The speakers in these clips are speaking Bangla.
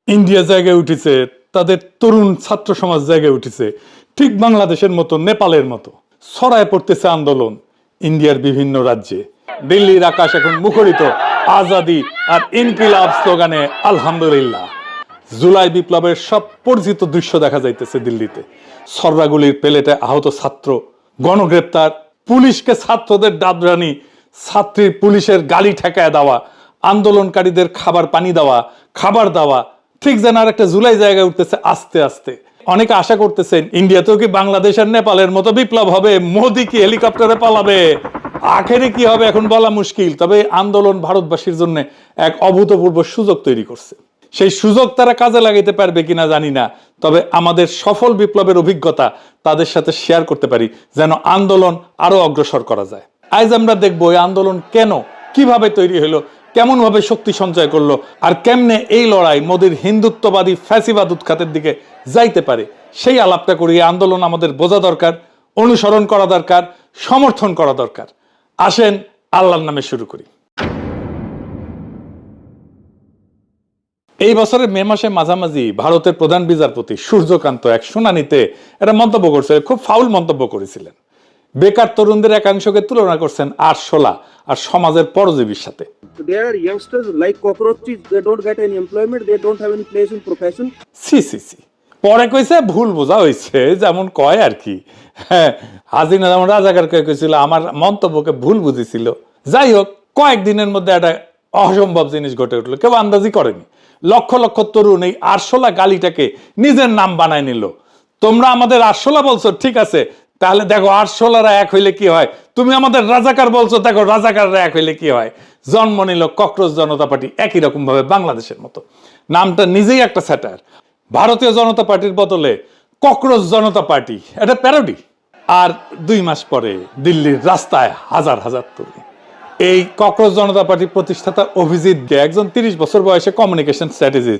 ইন্ডিয়া জায়গায় উঠেছে, তাদের তরুণ ছাত্র সমাজ জায়গায় উঠেছে, ঠিক বাংলাদেশের মতো নেপালের মতো ছড়ায় পড়তেছে আন্দোলন ইন্ডিয়ার বিভিন্ন রাজ্যে। দিল্লির আকাশ এখন মুখরিত আজাদি আর ইনকিলাব স্লোগানে। আলহামদুলিল্লাহ, জুলাই বিপ্লবের সব পরিচিত দৃশ্য দেখা যাইতেছে দিল্লিতে। ছররাগুলির পেলেটে আহত ছাত্র, গণগ্রেপ্তার, পুলিশকে ছাত্রদের ডাবরানি, ছাত্রীর পুলিশের গালি ঠেকায় দেওয়া, আন্দোলনকারীদের খাবার পানি দেওয়া, খাবার দেওয়া, ঠিক যেন আর একটা জুলাই জায়গায় উঠতেছে আস্তে আস্তে। অনেকে আশা করতেছেন ইন্ডিয়াতেও কি বাংলাদেশ আর নেপালের মতো বিপ্লব হবে, মোদি কি হেলিকপ্টারে পালাবে, আখেরে কি হবে এখন বলা মুশকিল। তবে আন্দোলন ভারতবাসীর জন্য এক অভূতপূর্ব সুযোগ তৈরি করছে। সেই সুযোগ তারা কাজে লাগাইতে পারবে কিনা জানি না, তবে আমাদের সফল বিপ্লবের অভিজ্ঞতা তাদের সাথে শেয়ার করতে পারি, যেন আন্দোলন আরো অগ্রসর করা যায়। আজ আমরা দেখবো এই আন্দোলন কেন, কিভাবে তৈরি হলো, কেমন ভাবে শক্তি সঞ্চয় করলো, আর কেমনে এই লড়াই মোদির হিন্দুত্ববাদী ফ্যাসিবাদ উৎখাতের দিকে যাইতে পারে। সেই আলাপটা করি। আন্দোলন আমাদের বোঝা দরকার, অনুসরণ করা দরকার, সমর্থন করা দরকার। আসেন আল্লাহর নামে শুরু করি। এই বছরের মে মাসে মাঝামাঝি ভারতের প্রধান বিচারপতি সূর্যকান্ত এক শুনানিতে একটা মন্তব্য করছে, খুব ফাউল মন্তব্য করেছিলেন। বেকার তরুণদের একাংশকে তুলনা করছেন আরশোলা আর সমাজের পরজীবীর সাথে। There are youngsters like cockroaches, they don't get any employment, they don't have any place in profession. C C C, পরে কইছে ভুল বোঝা হয়েছে, যেমন কয় আর কি। হ্যাঁ, হাসিনা যেমন রাজাকার কইছিল আমার মন্তব্যকে ভুল বুঝেছিল। যাই হোক, কয়েকদিনের মধ্যে একটা অসম্ভব জিনিস ঘটে উঠলো, কেউ আন্দাজি করেনি। লক্ষ লক্ষ তরুণ এই আরশোলা গালিটাকে নিজের নাম বানায় নিল। তোমরা আমাদের আরশোলা বলছো, ঠিক আছে, তাহলে দেখো আরশোলারা এক হইলে কি হয়। তুমি আমাদের রাজাকার বলছো, দেখো রাজাকাররা এক হইলে কি হয়। জন্ম নিল ককরোচ জনতা পার্টি, একই রকম ভাবে বাংলাদেশের মতো। নামটা নিজেই একটা স্যাটার। ভারতীয় জনতা পার্টির বদলে ককরোচ জনতা পার্টি, এটা প্যারোডি। আর 2 মাস পরে দিল্লির রাস্তায় হাজার হাজার তরুণ। এই ককরোচ জনতা পার্টির প্রতিষ্ঠাতা অভিজিৎ দে, একজন 30 বছর বয়সে কমিউনিকেশন স্ট্র্যাটেজি,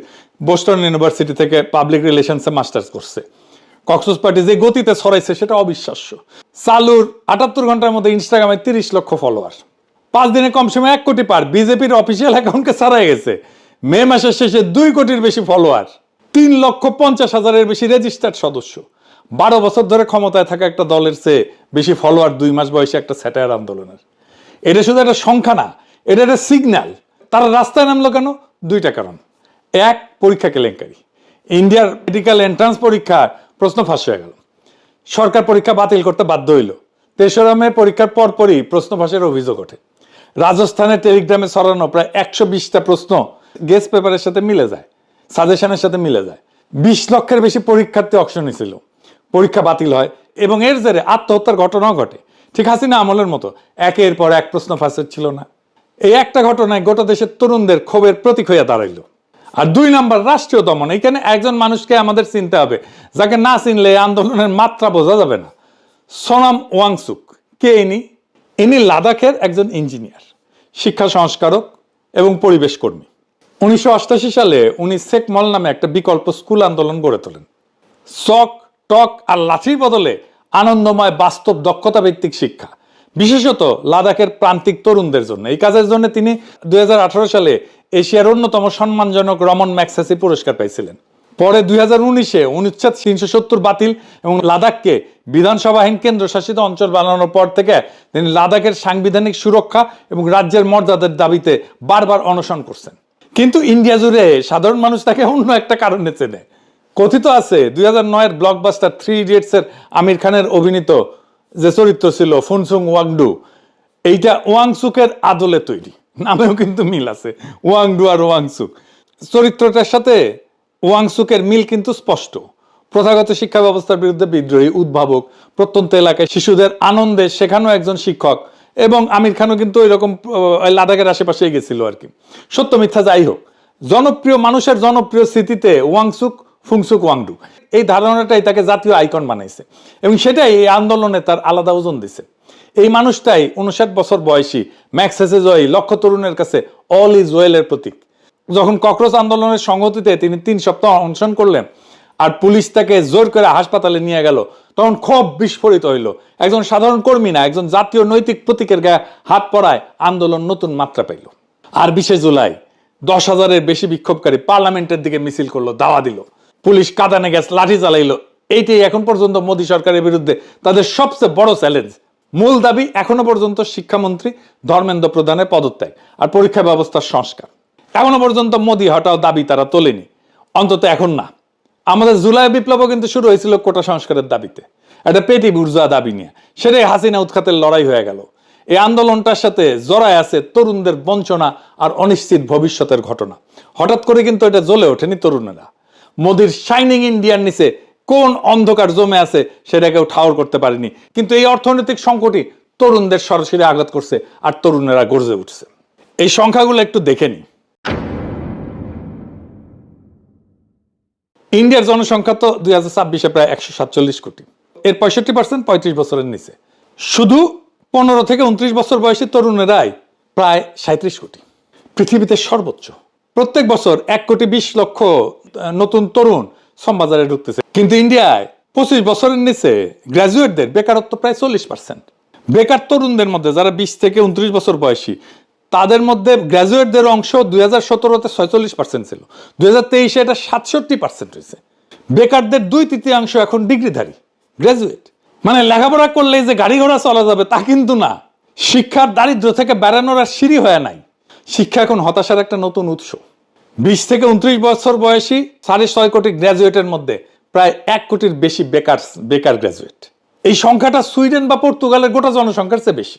বোস্টন ইউনিভার্সিটি থেকে পাবলিক রিলেশনসে মাস্টার্স করছে। ককরোচ পার্টি যে গতিতে ছড়াইছে সেটা অবিশ্বাস্য। চালুর 78 ঘন্টার মধ্যে ইনস্টাগ্রামে 30 লক্ষ ফলোয়ার, 5 দিনে কম সময় 1 কোটি পার। বিজেপির অফিসিয়াল অ্যাকাউন্টকে ছাড়াই গেছে। মে মাসের শেষে 2 কোটির বেশি ফলোয়ার, 3,50,000-এর বেশি রেজিস্টার্ড সদস্য। 12 বছর ধরে ক্ষমতায় থাকা একটা দলের চেয়ে বেশি ফলোয়ার 2 মাস বয়সে একটা স্যাটায়ার আন্দোলনের। এটা শুধু একটা সংখ্যা না, এটা একটা সিগন্যাল। তারা রাস্তায় নামলো কেন? 2টা কারণ। এক, পরীক্ষা কেলেঙ্কারি। ইন্ডিয়ার মেডিকেল এন্ট্রান্স পরীক্ষা প্রশ্ন ফাঁস হয়ে গেল, সরকার পরীক্ষা বাতিল করতে বাধ্য হইল। 3রা মে পরীক্ষার পরপরই প্রশ্ন ফাঁসের অভিযোগ ওঠে। রাজস্থানের টেলিগ্রামে ছড়ানো প্রায় 120টা প্রশ্ন গেস্ট পেপারের সাথে মিলে যায়, সাজেশনের সাথে মিলে যায়। 20 লক্ষের বেশি পরীক্ষার্থী অংশ নিয়েছিল। পরীক্ষা বাতিল হয় এবং এর জেরে আত্মহত্যার ঘটনাও ঘটে, ঠিক হাসিনা আমলের মতো। একের পর এক প্রশ্ন ফাঁস ছিল না। এই একটা ঘটনায় গোটা দেশের তরুণদের ক্ষোভের প্রতীক হইয়া দাঁড়াইল। আর 2 নাম্বার, রাষ্ট্রীয় দমন। এখানে একজন মানুষকে আমাদের চিনতে হবে, যাকে না চিনলে আন্দোলনের মাত্রা বোঝা যাবে না। সোনাম ওয়াংচুক। কে ইনি? ইনি লাদাখের একজন ইঞ্জিনিয়ার, শিক্ষা সংস্কারক এবং পরিবেশ কর্মী। 1988 সালে উনি সেকমল নামে একটা বিকল্প স্কুল আন্দোলন গড়ে তোলেন। চক, টক আর লাঠির বদলে আনন্দময় বাস্তব দক্ষতা ভিত্তিক শিক্ষা, বিশেষত লাদাখের প্রান্তিক তরুণদের জন্য। এই কাজের জন্য তিনি 2018 সালে এশিয়ার অন্যতম সম্মানজনক রমন ম্যাগসেসে পুরস্কার পাইছিলেন। পরে 2019-এ অনুচ্ছেদ 370 বাতিল এবং লাদাখকে বিধানসভাহীন কেন্দ্রশাসিত অঞ্চল বানানোর পর থেকে তিনি লাদাখের সাংবিধানিক সুরক্ষা এবং রাজ্যের মর্যাদার দাবিতে বারবার অনশন করছেন। কিন্তু ইন্ডিয়া জুড়ে সাধারণ মানুষ তাকে অন্য একটা কারণে চেনে। কথিত আছে 2009-এর ব্লকবাস্টার 3 ইডিয়টসের আমির খানের অভিনীত যে চরিত্র ছিল ফুনসুং ওয়াংডু, এইটা ওয়াংচুকের আদলে তৈরি। নামেও কিন্তু মিল আছে, ওয়াংডু আর ওয়াংচুক। চরিত্রটার সাথে ওয়াংচুকের মিল কিন্তু স্পষ্ট। প্রথাগত শিক্ষা ব্যবস্থার বিরুদ্ধে বিদ্রোহী, উদ্ভাবক, প্রত্যন্ত এলাকায় শিশুদের আনন্দে শেখানো একজন শিক্ষক। এবং আমির খানও কিন্তু ওই রকম লাদাখের আশেপাশেই গেছিল আর কি। সত্য মিথ্যা যাই হোক, জনপ্রিয় মানুষের জনপ্রিয় স্মৃতিতে ওয়াংচুক, ফুংসুক ওয়াংডু, এই ধারণাটাই তাকে জাতীয় আইকন বানাইছে এবং সেটাই এই আন্দোলনে তার আলাদা ওজন দিছে। এই মানুষটাই 59 বছর বয়সী ম্যাগসেসে জয়ী লক্ষ তরুণের কাছে অল ইজ ওয়েলের প্রতীক। যখন ককরোচ আন্দোলনের সংহতিতে তিনি 3 সপ্তাহ অনশন করলেন আর পুলিশ তাকে জোর করে হাসপাতালে নিয়ে গেল, তখন ক্ষোভ বিস্ফোরিত হইল। একজন সাধারণ কর্মী না, একজন জাতীয় নৈতিক প্রতীকের গায়ে হাত পড়ায় আন্দোলন নতুন মাত্রা পাইল। আর 20 জুলাই 10,000-এর বেশি বিক্ষোভকারী পার্লামেন্টের দিকে মিছিল করলো, দাওয়া দিল, পুলিশ কাঁদানে গ্যাস লাঠি চালাইলো। এইটাই এখন পর্যন্ত মোদী সরকারের বিরুদ্ধে তাদের সবচেয়ে বড় চ্যালেঞ্জ। মূল দাবি এখনো পর্যন্ত শিক্ষামন্ত্রী ধর্মেন্দ্র প্রধানের পদত্যাগ আর পরীক্ষা ব্যবস্থার সংস্কার। এখনো পর্যন্ত মোদী হটাও দাবি তারা তোলেনি, অন্তত এখন না। আমাদের জুলাই বিপ্লবও কিন্তু শুরু হয়েছিল কোটা সংস্কারের দাবিতে, একটা পেটি বুর্জোয়া দাবি নিয়ে। সেটাই হাসিনা উৎখাতের লড়াই হয়ে গেল। এই আন্দোলনটার সাথে জড়ায় আছে তরুণদের বঞ্চনা আর অনিশ্চিত ভবিষ্যতের ঘটনা। হঠাৎ করে কিন্তু এটা জ্বলে ওঠেনি তরুণেরা। মোদির শাইনিং ইন্ডিয়ার নিচে কোন অন্ধকার জমে আছে সেটা কেউ ঠাউর করতে পারেনি, কিন্তু এই অর্থনৈতিক সংকটই তরুণদের সরাসরি আঘাত করছে আর তরুণেরা গর্জে উঠছে। এই সংখ্যাগুলো একটু দেখে নি। ইন্ডিয়ার জনসংখ্যা তো 2026-এ প্রায় 147 কোটি। এর 65% 35 বছরের নিচে। শুধু 15 থেকে 29 বছর বয়সী তরুণেরাই প্রায় 37 কোটি। পৃথিবীতে সর্বোচ্চ। প্রত্যেক বছর 1,20,00,000 নতুন তরুণ শ্রমবাজারে ঢুকতেছে, কিন্তু ইন্ডিয়ায় 25 বছরের নিচে গ্রাজুয়েটদের বেকারত্ব প্রায় 40%। বেকার তরুণদের মধ্যে যারা 20 থেকে 29 বছর বয়সী, তাদের মধ্যে গ্রাজুয়েটদের অংশ 2017-তে 46% ছিল, 2023-এ এটা 67% হয়েছে। বেকারদের 2/3 এখন ডিগ্রিধারী গ্রাজুয়েট। মানে লেখাপড়া করলেই যে গাড়ি ঘোড়া চলা যাবে তা কিন্তু না। শিক্ষার দারিদ্র থেকে বেড়ানোর আর সিঁড়ি হয় নাই। শিক্ষা এখন হতাশার একটা নতুন উৎস। 20 থেকে 29 বছর বয়সী 6.5 কোটি গ্রাজুয়েটের মধ্যে প্রায় 1 কোটির বেশি বেকার গ্রাজুয়েট। এই সংখ্যাটা সুইডেন বা পর্তুগালের গোটা জনসংখ্যার চেয়ে বেশি।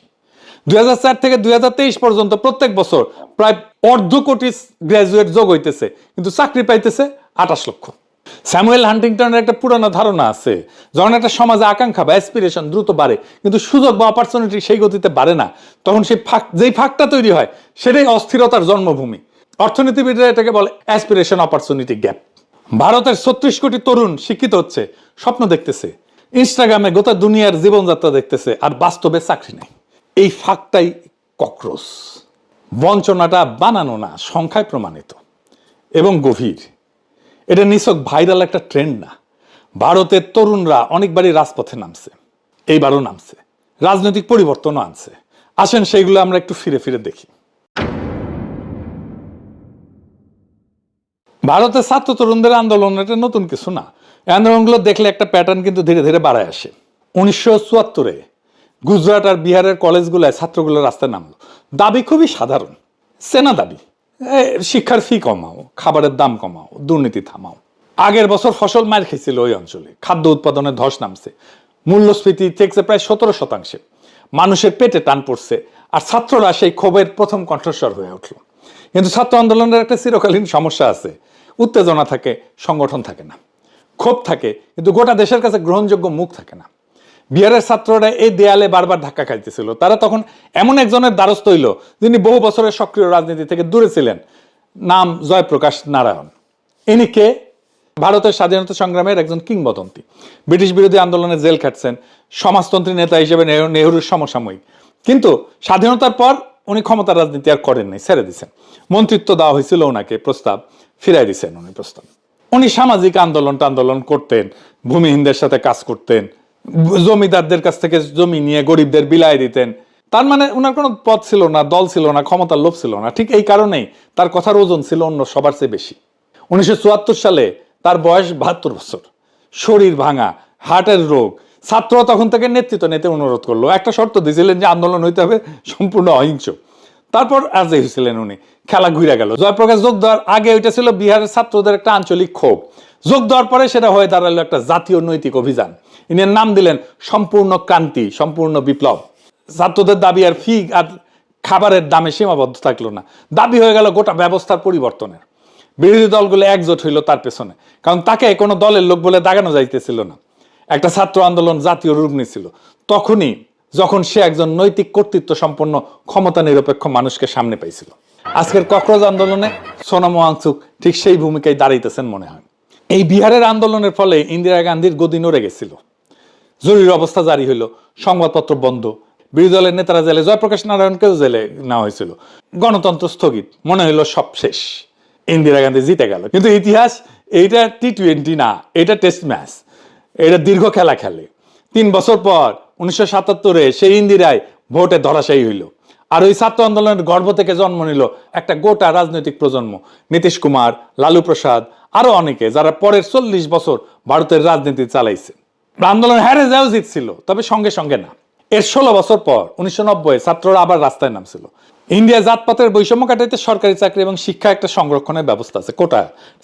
2004 থেকে 2023 পর্যন্ত প্রত্যেক বছর প্রায় 1/2 কোটি গ্রাজুয়েট যোগ হইতেছে, কিন্তু চাকরি পাইতেছে 28 লক্ষ। স্যামুয়েল হান্টিংটনের একটা পুরানো ধারণা আছে, যখন একটা সমাজে আকাঙ্ক্ষা বা অ্যাসপিরেশন দ্রুত বাড়ে কিন্তু সুযোগ বা অপরচুনিটি সেই গতিতে বাড়ে না, তখন সেই যেই ফাঁকটা তৈরি হয় সেটাই অস্থিরতার জন্মভূমি। অর্থনীতিবিদরা এটাকে বলে অ্যাসপিরেশন অপরচুনিটি গ্যাপ। ভারতের 36 কোটি তরুণ শিক্ষিত হচ্ছে, স্বপ্ন দেখতেছে, ইনস্টাগ্রামে গোটা দুনিয়ার জীবনযাত্রা দেখতেছে, আর বাস্তবে চাকরি নেই। এই ফাঁকটাই ককরোচ। বঞ্চনাটা বানানো না, সংখ্যায় প্রমাণিত এবং গভীর। এটা নিছক ভাইরাল একটা ট্রেন্ড না। ভারতের তরুণরা অনেকবারই রাজপথে নামছে, এইবারও নামছে, রাজনৈতিক পরিবর্তনও আনছে। আসেন সেইগুলো আমরা একটু ফিরে ফিরে দেখি। ভারতের ছাত্র তরুণদের আন্দোলন এটা নতুন কিছু না। এই আন্দোলনগুলো দেখলে একটা প্যাটার্ন কিন্তু ধীরে ধীরে বাড়ায় আসে। 1974-এ গুজরাট আর বিহারের কলেজগুলোয় ছাত্রগুলো রাস্তায় নামলো। দাবি খুবই সাধারণ, সেনা দাবি, শিক্ষার ফি কমাও, খাবারের দাম কমাও, দুর্নীতি থামাও। আগের বছর ফসল মার খেয়েছিল ওই অঞ্চলে, খাদ্য উৎপাদনে ধস নামছে, মূল্যস্ফীতি ঠেকছে প্রায় 17%। মানুষের পেটে টান পড়ছে, আর ছাত্ররা সেই ক্ষোভের প্রথম কণ্ঠস্বর হয়ে উঠল। কিন্তু ছাত্র আন্দোলনের একটা চিরকালীন সমস্যা আছে, উত্তেজনা থাকে, সংগঠন থাকে না। ক্ষোভ থাকে, কিন্তু গোটা দেশের কাছে গ্রহণযোগ্য মুখ থাকে না। বিহারের ছাত্ররা এই দেয়ালে বারবার ধাক্কা খাইতেছিল। তারা তখন এমন একজনের দ্বারস্থ হইল যিনি বহু বছরের সক্রিয় রাজনীতি থেকে দূরে ছিলেন, নাম জয়প্রকাশ নারায়ণ। ইনি কে? ভারতের স্বাধীনতা সংগ্রামের একজন কিংবদন্তি। ব্রিটিশ বিরোধী আন্দোলনে জেল খাটছেন, সমাজতন্ত্রী নেতা হিসেবে নেহরুর সমসাময়িক। কিন্তু স্বাধীনতার পর উনি ক্ষমতার রাজনীতি আর করেন নাই, ছেড়ে দিচ্ছেন। মন্ত্রিত্ব দেওয়া হয়েছিল ওনাকে, প্রস্তাব ফিরাই দিচ্ছেন উনি প্রস্তাব। উনি সামাজিক আন্দোলন করতেন, ভূমিহীনদের সাথে কাজ করতেন, জমিদারদের কাছ থেকে জমি নিয়ে গরিবদের বিলায় দিতেন। তার মানে ওনার কোনো পদ ছিল না, দল ছিল না, ক্ষমতার লোভ ছিল না। ঠিক এই কারণেই তার কথার ওজন ছিল অন্য সবার চেয়ে বেশি। 1974 সালে তার বয়স 72 বছর, শরীর ভাঙা, হার্টের রোগ। ছাত্র তখন থেকে নেতৃত্ব নিতে অনুরোধ করলো, একটা শর্ত দিয়েছিলেন যে আন্দোলন হইতে হবে সম্পূর্ণ অহিংস। তারপর রাজি হয়েছিলেন উনি, খেলা ঘুরে গেল। জয়প্রকাশ যোগ দেওয়ার আগে ওইটা ছিল বিহারের ছাত্রদের একটা আঞ্চলিক ক্ষোভ, যোগ দেওয়ার পরে সেটা হয়ে দাঁড়ালো একটা জাতীয় নৈতিক অভিযান। ইনি নাম দিলেন সম্পূর্ণ ক্রান্তি, সম্পূর্ণ বিপ্লব। ছাত্রদের দাবি আর ফি আর খাবারের দামে সীমাবদ্ধ থাকলো না, দাবি হয়ে গেল গোটা ব্যবস্থার পরিবর্তনের। বিরোধী দলগুলো একজোট হইল তার পেছনে, কারণ তাকে কোনো দলের লোক বলে দাগানো যাইতেছিল না। একটা ছাত্র আন্দোলন জাতীয় রূপ নিয়েছিল তখনই, যখন সে একজন নৈতিক কর্তৃত্ব সম্পন্ন ক্ষমতা নিরপেক্ষ মানুষকে সামনে পাইছিল। আজকের ককরোচ আন্দোলনে সোনাম ওয়াংচুক ঠিক সেই ভূমিকায় দাঁড়াইতেছেন মনে হয়। এই বিহারের আন্দোলনের ফলে ইন্দিরা গান্ধীর গদি নড়ে গেছিল। জরুরি অবস্থা জারি হইল, সংবাদপত্র বন্ধ, বিরোধী দলের নেতারা জেলে, জয়প্রকাশ নারায়ণকেও জেলে নেওয়া হয়েছিল। গণতন্ত্র স্থগিত, মনে হইল সব শেষ, ইন্দিরা গান্ধী জিতে গেল। কিন্তু ইতিহাস এইটা T20 না, এটা টেস্ট ম্যাচ, এটা দীর্ঘ খেলা খেলে। 3 বছর পর 1977-এ সেই ইন্দিরায় ভোটে ধরাশায়ী হইল। আর ওই ছাত্র আন্দোলনের গর্ভ থেকে জন্ম নিল একটা গোটা রাজনৈতিক প্রজন্ম, নীতিশ কুমার, লালু প্রসাদ, আরো অনেকে, যারা পরের 40 বছর ভারতের রাজনীতি চালাইছে। আন্দোলন হারে যাও জিতছিল, তবে সঙ্গে সঙ্গে না। এর 16 বছর পর 1990 ছাত্ররা আবার রাস্তায় নামছিল। ইন্ডিয়া জাতপাতের বৈষম্য কাটাইতে সরকারি চাকরি এবং শিক্ষা একটা সংরক্ষণের ব্যবস্থা আছে, কোটা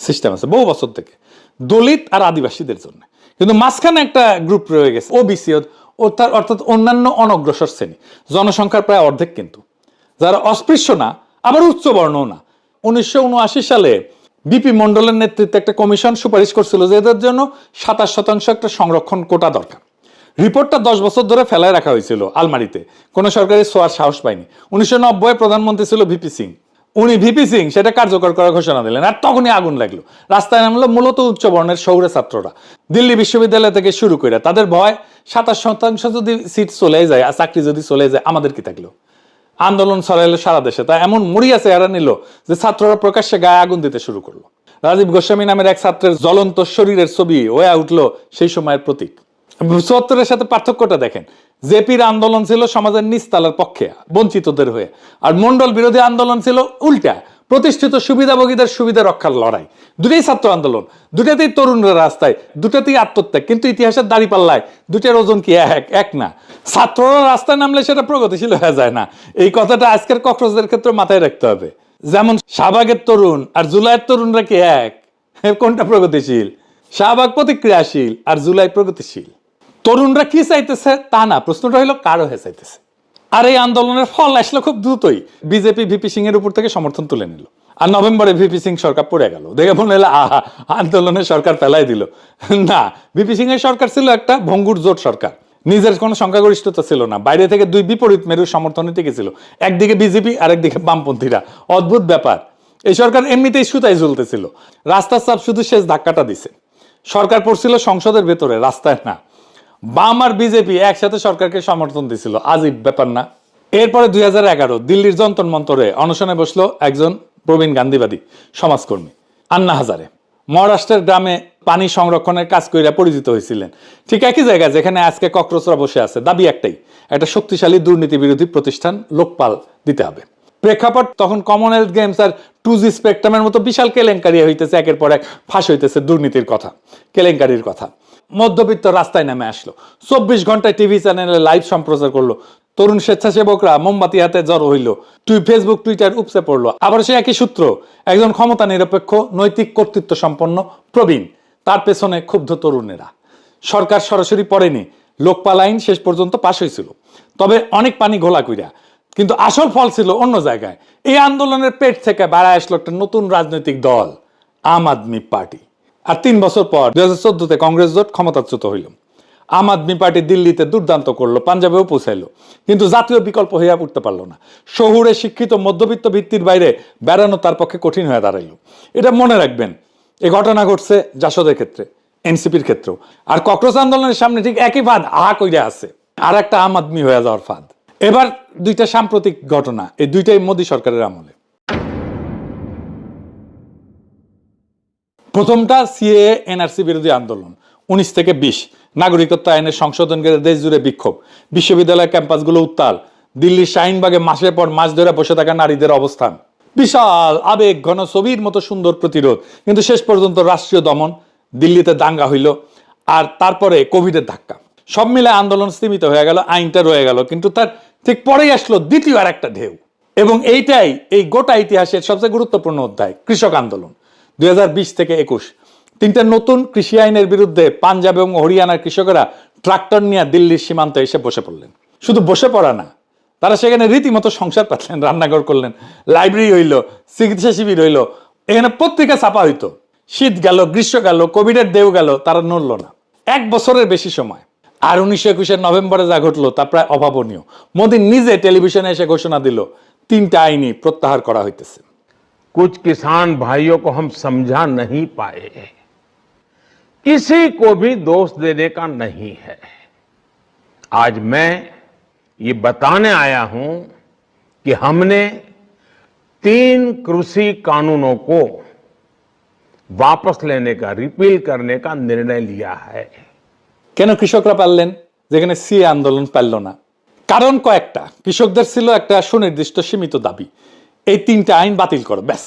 সিস্টেম আছে বহু বছর থেকে, দলিত আর আদিবাসীদের জন্য। কিন্তু মাঝখানে একটা গ্রুপ রয়ে গেছে, ওবিসি, অর্থাৎ অন্যান্য অনগ্রসর শ্রেণী, জনসংখ্যার প্রায় অর্ধেক, কিন্তু যারা অস্পৃশ্য না আবার উচ্চ বর্ণও না। 1979 সালে বিপি মন্ডলের নেতৃত্বে একটা কমিশন সুপারিশ করছিল যে এদের জন্য 27% একটা সংরক্ষণ কোটা দরকার। রিপোর্টটা 10 বছর ধরে ফেলায় রাখা হয়েছিল আলমারিতে, কোনো সরকারি ছোঁয়ার সাহস পায়নি। 1990 প্রধানমন্ত্রী ছিল ভিপি সিং, উনি ভিপি সিং সেটা কার্যকর করার ঘোষণা দিলেন, আর তখনই আগুন লাগলো। রাস্তায় নামলো মূলত উচ্চ বর্ণের শহুরে ছাত্ররা। দিল্লি বিশ্ববিদ্যালয় থেকে শুরু করে তাদের ভয় 27% যদি সিট চলে যায় আর চাকরি যদি চলে যায় আমাদের কি থাকলো। আন্দোলন ছড়াইলো সারা দেশে, তা এমন মরিয়া চেহারা নিল যে ছাত্ররা প্রকাশ্যে গায়ে আগুন দিতে শুরু করলো। রাজীব গোস্বামী নামের এক ছাত্রের জ্বলন্ত শরীরের ছবি হয়ে উঠলো সেই সময়ের প্রতীক। 74-এর সাথে পার্থক্যটা দেখেন, জেপির আন্দোলন ছিল সমাজের নিচতলার পক্ষে, বঞ্চিতদের হয়ে, আর মন্ডল বিরোধী আন্দোলন ছিল উল্টা, প্রতিষ্ঠিত সুবিধাভোগীদের সুবিধা রক্ষার লড়াই। দুটোই ছাত্র আন্দোলন, দুটাতেই তরুণরা রাস্তায়, দুটাতেই আত্মত্যাগ, কিন্তু ইতিহাসের দাঁড়িপাল্লায় দুটার ওজন কি এক না। ছাত্ররা রাস্তায় নামলে সেটা প্রগতিশীল হয়ে যায় না, এই কথাটা আজকের কক্সবাজারের ক্ষেত্রে মাথায় রাখতে হবে। যেমন শাহবাগের তরুণ আর জুলাইয়ের তরুণরা কি এক? কোনটা প্রগতিশীল? শাহবাগ প্রতিক্রিয়াশীল আর জুলাই প্রগতিশীল। তরুণরা কি চাইতেছে তা না, প্রশ্নটা হলো কারো হয়ে চাইতেছে। আর এই আন্দোলনের ফল আসলে খুব দ্রুতই, বিজেপি ভিপি সিং এর উপর থেকে সমর্থন তুলে নিল, আর নভেম্বরে ভিপি সিং সরকার পড়ে গেল। দেখে মনে হলো আহা, আন্দোলনের সরকার ফেলাই দিল। না, ভিপি সিং এর সরকার ছিল একটা ভঙ্গুর জোট সরকার, নিজের কোনো সংখ্যাগরিষ্ঠতা ছিল না, বাইরে থেকে দুই বিপরীত মেরুর সমর্থনে টিকেছিল, একদিকে বিজেপি আর একদিকে বামপন্থীরা। অদ্ভুত ব্যাপার, এই সরকার এমনিতেই সুতায় ঝুলতেছিল, রাস্তার চাপ শুধু শেষ ধাক্কাটা দিছে। সরকার পড়ছিল সংসদের ভেতরে, রাস্তায় না। বাম আর বিজেপি একসাথে সরকারকে সমর্থন দিছিল, আজীব ব্যাপার না? এরপরে 2011 দিল্লির যন্তর মন্তরে অনশনে বসলো একজন প্রবীণ গান্ধীবাদী সমাজকর্মী, আন্না হাজারে। মহারাষ্ট্রের গ্রামে পানি সংরক্ষণের কাজ কইরা পরিচিত হয়েছিলেন, ঠিক একই জায়গায় যেখানে আজকে কক্রোচরা বসে আছে। দাবি একটাই, একটা শক্তিশালী দুর্নীতি বিরোধী প্রতিষ্ঠান লোকপাল দিতে হবে। প্রেক্ষাপট তখন কমনওয়েলথ গেমস আর 2G স্পেকট্রামের মতো বিশাল কেলেঙ্কারি হইতেছে, একের পর এক ফাঁস হইতেছে দুর্নীতির কথা, কেলেঙ্কারির কথা। মধ্যবিত্ত রাস্তায় নেমে আসলো, 24 ঘন্টায় টিভি চ্যানেলে লাইভ সম্প্রচার করলো, তরুণ স্বেচ্ছাসেবকরা মোমবাতি হাতে জড়ো হইল, ফেসবুক টুইটার উপসে পড়লো। আবার সে একই সূত্র, একজন ক্ষমতা নিরপেক্ষ নৈতিক কর্তৃত্ব সম্পন্ন প্রবীণ, তার পেছনে ক্ষুব্ধ তরুণেরা। সরকার সরাসরি পড়েনি, লোকপাল আইন শেষ পর্যন্ত পাশ হয়েছিল, তবে অনেক পানি ঘোলা কইরা, কিন্তু আসল ফল ছিল অন্য জায়গায়। এই আন্দোলনের পেট থেকে বেড়ায় আসলো একটা নতুন রাজনৈতিক দল, আম আদমি পার্টি। আর 3 বছর পর 2014-তে কংগ্রেস জোট ক্ষমতাচ্যুত হইল। আম আদমি পার্টি দিল্লিতে দুর্দান্ত করলো, পাঞ্জাবেও পৌঁছাইলো, কিন্তু জাতীয় বিকল্প হইয়া উঠতে পারলো না। শহুরে শিক্ষিত মধ্যবিত্ত ভিত্তির বাইরে বেড়ানো তার পক্ষে কঠিন হয়ে দাঁড়াইল। এটা মনে রাখবেন, এ ঘটনা ঘটছে জাসদের ক্ষেত্রে, এনসিপির ক্ষেত্রেও। আর কক্রোচ আন্দোলনের সামনে ঠিক একই ফাঁদ কইরা আছে, আর একটা আম আদমি হয়ে যাওয়ার ফাঁদ। এবার দুইটা সাম্প্রতিক ঘটনা, এই দুইটাই মোদী সরকারের আমলে। প্রথমটা সিএএ এনআরসি বিরোধী আন্দোলন, 19 থেকে 20, নাগরিকত্ব আইনের সংশোধন করে দেশ জুড়ে বিক্ষোভ, বিশ্ববিদ্যালয় ক্যাম্পাসগুলো উত্তাল, দিল্লির শাহিনবাগে মাসের পর মাস ধরে বসে থাকা নারীদের অবস্থান, বিশাল আবেগ ঘন ছবির মতো সুন্দর প্রতিরোধ, কিন্তু শেষ পর্যন্ত রাষ্ট্রীয় দমন, দিল্লিতে দাঙ্গা হইল, আর তারপরে কোভিডের ধাক্কা। সব মিলে আন্দোলন স্থিমিত হয়ে গেল, আইনটা রয়ে গেল, কিন্তু তার ঠিক পরেই আসলো দ্বিতীয় আর একটা ঢেউ। এবং এইটাই এই গোটা ইতিহাসের সবচেয়ে গুরুত্বপূর্ণ অধ্যায়, কৃষক আন্দোলন। 2020 থেকে 21 তিনটা নতুন কৃষি আইনের বিরুদ্ধে পাঞ্জাব এবং হরিয়ানার কৃষকেরা ট্রাক্টর নিয়ে দিল্লির সীমান্তে এসে বসে পড়লেন। শুধু বসে পড়া না, তারা সেখানে রীতিমতো সংসার পাতলেন, রান্নাঘর করলেন, লাইব্রেরি হইল, চিকিৎসা শিবির হইল, এখানে পত্রিকা ছাপা হইতো। শীত গেল, গ্রীষ্ম গেল, কোভিডের দেও গেল, তারা নড়ল না 1 বছরের বেশি সময়। আর 1921 নভেম্বরে যা ঘটলো তা প্রায় অভাবনীয়। মোদী নিজে টেলিভিশনে এসে ঘোষণা দিল 3টা আইনই প্রত্যাহার করা হইতেছে। कुछ किसान भाइयों को हम समझा नहीं पाए, किसी को भी दोष देने का नहीं है। आज मैं ये बताने आया हूं कि हमने 3 कृषि कानूनों को वापस लेने का, रिपील करने का निर्णय लिया है। কেন কৃষকরা পারলেন যেখানে সিএ আন্দোলন পারল না? কারণ কয়েকটা। কৃষকদের ছিল একটা সুনির্দিষ্ট সীমিত দাবি, এই 3টা আইন বাতিল করো, ব্যাস।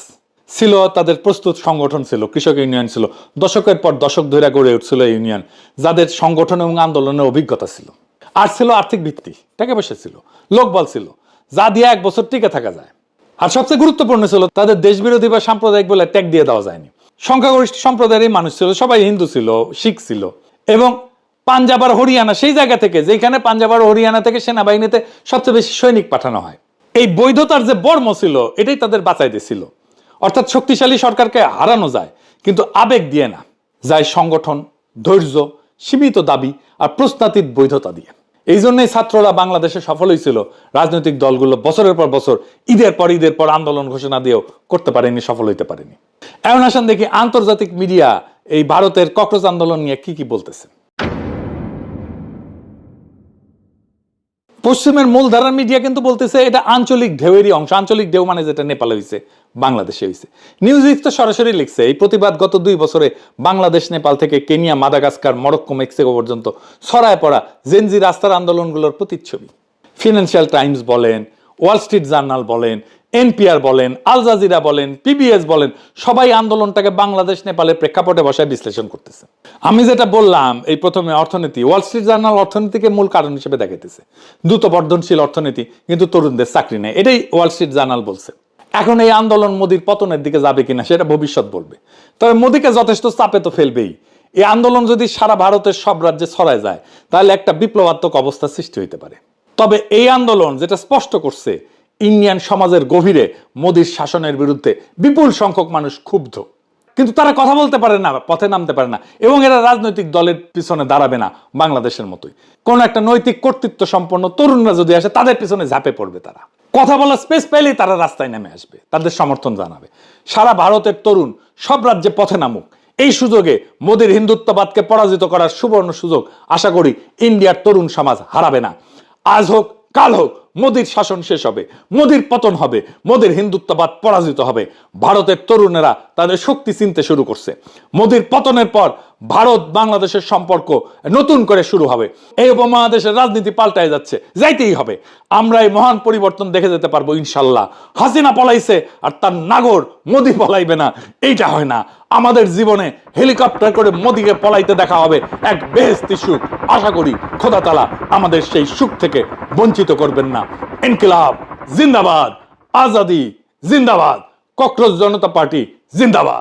ছিল তাদের প্রস্তুত সংগঠন, ছিল কৃষক ইউনিয়ন, ছিল দশকের পর দশক ধরে গড়ে উঠছিল ইউনিয়ন, যাদের সংগঠন এবং আন্দোলনের অভিজ্ঞতা ছিল। আর ছিল আর্থিক ভিত্তি, টাকা পয়সা ছিল, লোকবল ছিল, যা দিয়ে 1 বছর টিকে থাকা যায়। আর সবচেয়ে গুরুত্বপূর্ণ ছিল তাদের দেশবিরোধী বা সাম্প্রদায়িক বলে ট্যাগ দিয়ে দেওয়া যায়নি। সংখ্যাগরিষ্ঠ সম্প্রদায়ের মানুষ ছিল, সবাই হিন্দু ছিল, শিখ ছিল। এবং পাঞ্জাব আর হরিয়ানা সেই জায়গা থেকে, যেখানে পাঞ্জাব আর হরিয়ানা থেকে সেনাবাহিনীতে সবচেয়ে বেশি সৈনিক পাঠানো হয়, এই বৈধতার যে বর্ম ছিল এটাই তাদের বাঁচাইতেছিল। অর্থাৎ শক্তিশালী সরকারকে হারানো যায়, কিন্তু আবেগ দিয়ে না, যায় সংগঠন, ধৈর্য, সীমিত দাবি আর প্রশ্নাতীত বৈধতা দিয়ে। এই জন্যই ছাত্ররা বাংলাদেশে সফল হয়েছিল। রাজনৈতিক দলগুলো বছরের পর বছর, ঈদের পর আন্দোলন ঘোষণা দিয়েও করতে পারেনি, সফল হইতে পারেনি। এখন আসেন দেখি আন্তর্জাতিক মিডিয়া এই ভারতের ককরোচ আন্দোলন নিয়ে কি বলতেছে। পশ্চিমের মূলধারার মিডিয়া কিন্তু বলতেছে এটা আঞ্চলিক ঢেউয়েরই অংশ। আঞ্চলিক ঢেউ মানে যেটা নেপালে হয়েছে, বাংলাদেশে হয়েছে। নিউজ তো সরাসরি লিখছে এই প্রতিবাদ গত 2 বছরে বাংলাদেশ, নেপাল থেকে কেনিয়া, মাদাগাস্কার, মরক্কো, মেক্সিকো পর্যন্ত ছড়ায় পড়া জেনজি রাস্তার আন্দোলনগুলোর প্রতিচ্ছবি। ফিনান্সিয়াল টাইমস বলেন, ওয়াল স্ট্রিট জার্নাল বলেন, এনপিআর বলেন, আল জাজিরা বলেন, পিবিএস বলেন, সবাই আন্দোলনটাকে বাংলাদেশ নেপালের প্রেক্ষাপটে বসায় বিশ্লেষণ করতেছে। আমি যেটা বললাম এই প্রথমে অর্থনীতি, ওয়াল স্ট্রিট জার্নাল অর্থনীতিকে মূল কারণ হিসেবে দেখাইতেছে। দ্রুত বর্ধনশীল অর্থনীতি, কিন্তু তরুণদের চাকরি নেই, এটাই ওয়াল স্ট্রিট জার্নাল বলছে। এখন এই আন্দোলন মোদির পতনের দিকে যাবে কিনা সেটা ভবিষ্যৎ বলবে। তবে মোদিকে যথেষ্ট চাপে তো ফেলবেই। এই আন্দোলন যদি সারা ভারতের সব রাজ্যে ছড়ায় যায়, তাহলে একটা বিপ্লবাত্মক অবস্থা সৃষ্টি হইতে পারে। তবে এই আন্দোলন যেটা স্পষ্ট করছে, ইন্ডিয়ান সমাজের গভীরে মোদির শাসনের বিরুদ্ধে বিপুল সংখ্যক মানুষ ক্ষুব্ধ, কিন্তু তারা কথা বলতে পারে না, পথে নামতে পারে না, এবং এরা রাজনৈতিক দলের পিছনে দাঁড়াবে না। বাংলাদেশের মতোই কোন একটা নৈতিক কর্তৃত্ব সম্পন্ন তরুণরা যদি আসে, তাদের পিছনে ঝাঁপে পড়বে। তারা কথা বলার স্পেস পেলেই তারা রাস্তায় নেমে আসবে, তাদের সমর্থন জানাবে। সারা ভারতের তরুণ সব রাজ্যে পথে নামুক। এই সুযোগে মোদির হিন্দুত্ববাদকে পরাজিত করার সুবর্ণ সুযোগ আশা করি ইন্ডিয়ার তরুণ সমাজ হারাবে না। আজ হোক কাল হোক মোদির শাসন শেষ হবে, মোদির পতন হবে, মোদির হিন্দুত্ববাদ পরাজিত হবে। ভারতের তরুণেরা তাদের শক্তি চিনতে শুরু করছে। মোদির পতনের পর ভারত বাংলাদেশের সম্পর্ক নতুন করে শুরু হবে। এই উপমহাদেশের রাজনীতি পাল্টায় যাচ্ছে, যাইতেই হবে। আমরা এই মহান পরিবর্তন দেখে যেতে পারবো ইনশাল্লাহ। হাসিনা পলাইছে আর তার নাগর মোদি পলাইবে না, এইটা হয় না। আমাদের জীবনে হেলিকপ্টার করে মোদিকে পলাইতে দেখা হবে, এক বেহেশতি সুখ। আশা করি খোদা তাআলা আমাদের সেই সুখ থেকে বঞ্চিত করবেন না। ইনকিলাব জিন্দাবাদ, আজাদি জিন্দাবাদ, ককরোচ জনতা পার্টি জিন্দাবাদ।